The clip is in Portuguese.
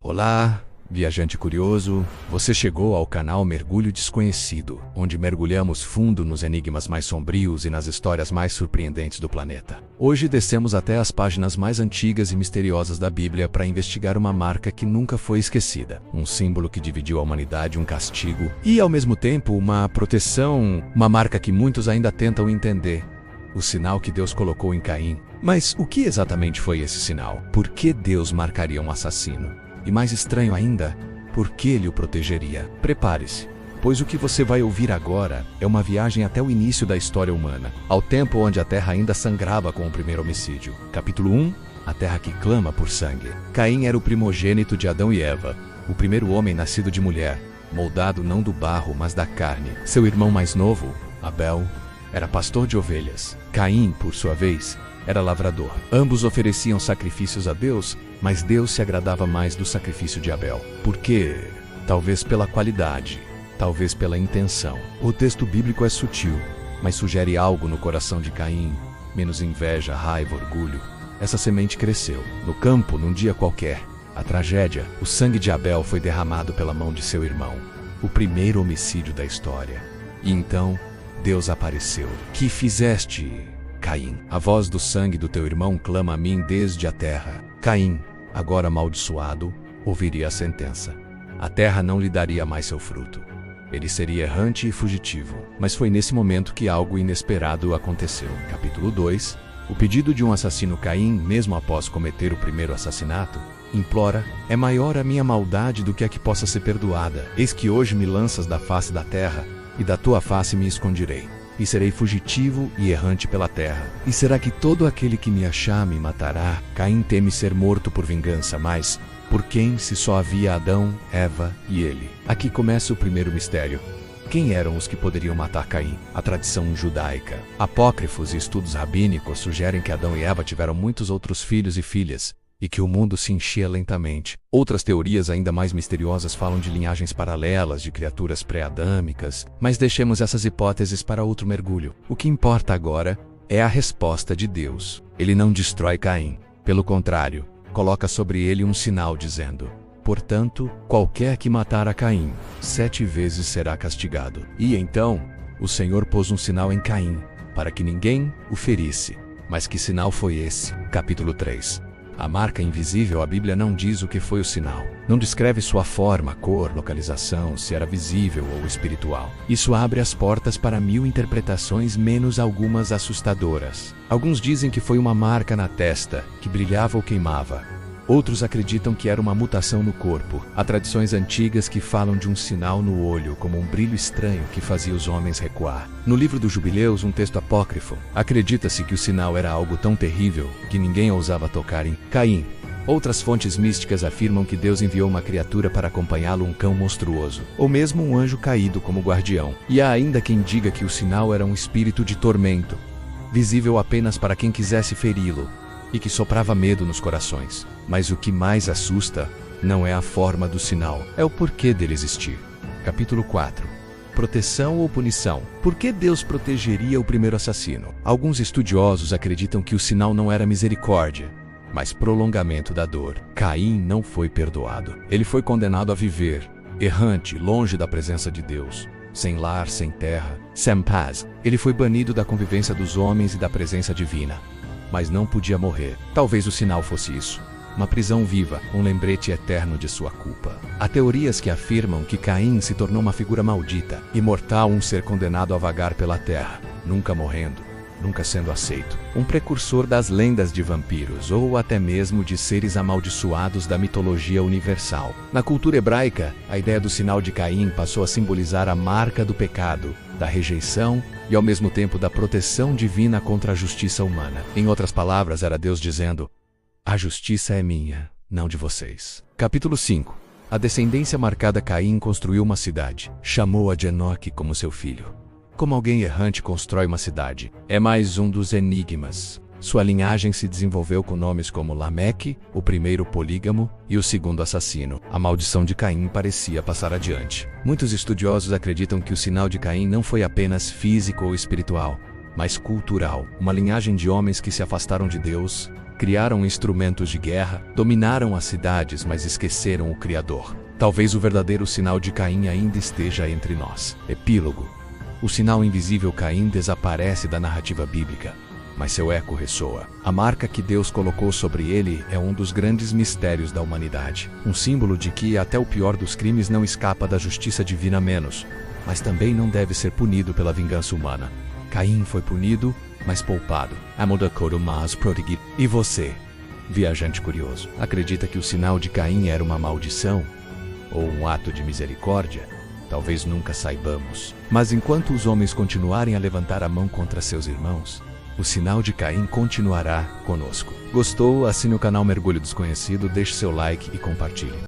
Olá, viajante curioso, você chegou ao canal Mergulho Desconhecido, onde mergulhamos fundo nos enigmas mais sombrios e nas histórias mais surpreendentes do planeta. Hoje descemos até as páginas mais antigas e misteriosas da Bíblia para investigar uma marca que nunca foi esquecida, um símbolo que dividiu a humanidade, um castigo e, ao mesmo tempo, uma proteção, uma marca que muitos ainda tentam entender. O sinal que Deus colocou em Caim. Mas o que exatamente foi esse sinal? Por que Deus marcaria um assassino? E mais estranho ainda, por que ele o protegeria? Prepare-se, pois o que você vai ouvir agora é uma viagem até o início da história humana, ao tempo onde a terra ainda sangrava com o primeiro homicídio. Capítulo 1. A terra que clama por sangue. Caim era o primogênito de Adão e Eva, o primeiro homem nascido de mulher, moldado não do barro, mas da carne. Seu irmão mais novo, Abel, era pastor de ovelhas. Caim, por sua vez, era lavrador. Ambos ofereciam sacrifícios a Deus, mas Deus se agradava mais do sacrifício de Abel. Por quê? Talvez pela qualidade, talvez pela intenção. O texto bíblico é sutil, mas sugere algo no coração de Caim, menos inveja, raiva, orgulho. Essa semente cresceu. No campo, num dia qualquer, a tragédia, o sangue de Abel foi derramado pela mão de seu irmão, o primeiro homicídio da história. E então, Deus apareceu. Que fizeste, Caim? A voz do sangue do teu irmão clama a mim desde a terra. Caim, agora amaldiçoado, ouviria a sentença. A terra não lhe daria mais seu fruto. Ele seria errante e fugitivo. Mas foi nesse momento que algo inesperado aconteceu. Capítulo 2. O pedido de um assassino. Caim, mesmo após cometer o primeiro assassinato, implora: é maior a minha maldade do que a que possa ser perdoada. Eis que hoje me lanças da face da terra, e da tua face me esconderei. E serei fugitivo e errante pela terra. E será que todo aquele que me achar me matará? Caim teme ser morto por vingança, mas por quem, se só havia Adão, Eva e ele? Aqui começa o primeiro mistério. Quem eram os que poderiam matar Caim? A tradição judaica, apócrifos e estudos rabínicos sugerem que Adão e Eva tiveram muitos outros filhos e filhas, e que o mundo se enchia lentamente. Outras teorias ainda mais misteriosas falam de linhagens paralelas de criaturas pré-adâmicas, mas deixemos essas hipóteses para outro mergulho. O que importa agora é a resposta de Deus. Ele não destrói Caim. Pelo contrário, coloca sobre ele um sinal dizendo: portanto, qualquer que matar a Caim, 7 vezes será castigado. E então, o Senhor pôs um sinal em Caim, para que ninguém o ferisse. Mas que sinal foi esse? Capítulo 3. A marca invisível. A Bíblia não diz o que foi o sinal. Não descreve sua forma, cor, localização, se era visível ou espiritual. Isso abre as portas para 1000 interpretações, menos algumas assustadoras. Alguns dizem que foi uma marca na testa, que brilhava ou queimava. Outros acreditam que era uma mutação no corpo. Há tradições antigas que falam de um sinal no olho, como um brilho estranho que fazia os homens recuar. No livro dos Jubileus, um texto apócrifo, acredita-se que o sinal era algo tão terrível que ninguém ousava tocar em Caim. Outras fontes místicas afirmam que Deus enviou uma criatura para acompanhá-lo, um cão monstruoso, ou mesmo um anjo caído como guardião. E há ainda quem diga que o sinal era um espírito de tormento, visível apenas para quem quisesse feri-lo, e que soprava medo nos corações. Mas o que mais assusta não é a forma do sinal, é o porquê dele existir. Capítulo 4. Proteção ou punição? Por que Deus protegeria o primeiro assassino? Alguns estudiosos acreditam que o sinal não era misericórdia, mas prolongamento da dor. Caim não foi perdoado. Ele foi condenado a viver, errante, longe da presença de Deus, sem lar, sem terra, sem paz. Ele foi banido da convivência dos homens e da presença divina. Mas não podia morrer. Talvez o sinal fosse isso: uma prisão viva, um lembrete eterno de sua culpa. Há teorias que afirmam que Caim se tornou uma figura maldita, imortal, um ser condenado a vagar pela terra, nunca morrendo, nunca sendo aceito. Um precursor das lendas de vampiros, ou até mesmo de seres amaldiçoados da mitologia universal. Na cultura hebraica, a ideia do sinal de Caim passou a simbolizar a marca do pecado, da rejeição e ao mesmo tempo da proteção divina contra a justiça humana. Em outras palavras, era Deus dizendo: a justiça é minha, não de vocês. Capítulo 5. A descendência marcada. Caim construiu uma cidade. Chamou-a de Enoque como seu filho. Como alguém errante constrói uma cidade? É mais um dos enigmas. Sua linhagem se desenvolveu com nomes como Lameque, o primeiro polígamo, e o segundo assassino. A maldição de Caim parecia passar adiante. Muitos estudiosos acreditam que o sinal de Caim não foi apenas físico ou espiritual, mas cultural. Uma linhagem de homens que se afastaram de Deus, Criaram instrumentos de guerra, dominaram as cidades, mas esqueceram o Criador. Talvez o verdadeiro sinal de Caim ainda esteja entre nós. Epílogo. O sinal invisível Caim desaparece da narrativa bíblica, mas seu eco ressoa. A marca que Deus colocou sobre ele é um dos grandes mistérios da humanidade. Um símbolo de que até o pior dos crimes não escapa da justiça divina menos, mas também não deve ser punido pela vingança humana. Caim foi punido, mas poupado. E você, viajante curioso, acredita que o sinal de Caim era uma maldição? Ou um ato de misericórdia? Talvez nunca saibamos. Mas enquanto os homens continuarem a levantar a mão contra seus irmãos, o sinal de Caim continuará conosco. Gostou? Assine o canal Mergulho Desconhecido, deixe seu like e compartilhe.